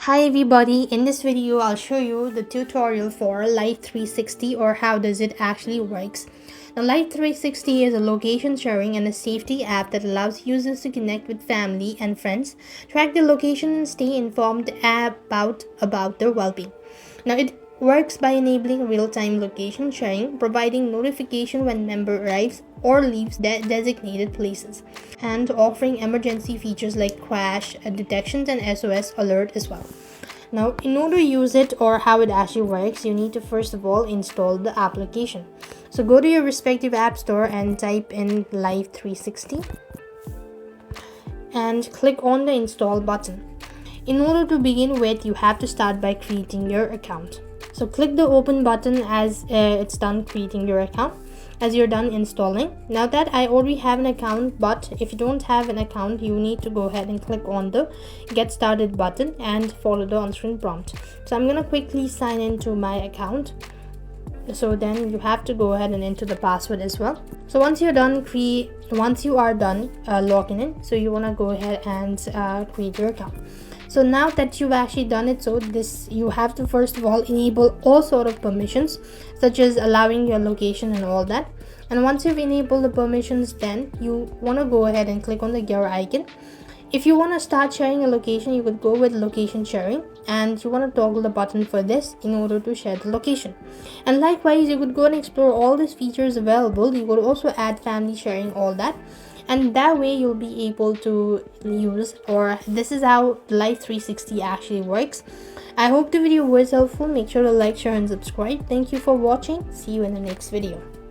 Hi everybody, in this video I'll show you the tutorial for Life360 or how does it actually works. Now Life360 is a location sharing and a safety app that allows users to connect with family and friends, track their location and stay informed about their well-being. Now it works by enabling real-time location sharing, providing notification when member arrives or leaves designated places, and offering emergency features like crash detections and SOS alert as well. Now, in order to use it or how it actually works, you need to first of all install the application. So go to your respective app store and type in Life360 and click on the install button. In order to begin with, you have to start by creating your account. So click the open button as it's done creating your account, as you're done installing. Now that I already have an account, but if you don't have an account, you need to go ahead and click on the get started button and follow the on-screen prompt. So I'm gonna quickly sign into my account. So then you have to go ahead and enter the password as well. So once you are done logging in, so you want to go ahead and create your account. So now that you've actually done it, so this you have to first of all enable all sort of permissions, such as allowing your location and all that. And once you've enabled the permissions, then you want to go ahead and click on the gear icon. If you want to start sharing a location, you could go with location sharing, and you want to toggle the button for this in order to share the location. And likewise, you could go and explore all these features available. You could also add family sharing, all that, and that way you'll be able to use, or this is how Life360 actually works. I hope the video was helpful. Make sure to like, share and subscribe. Thank you for watching. See you in the next video.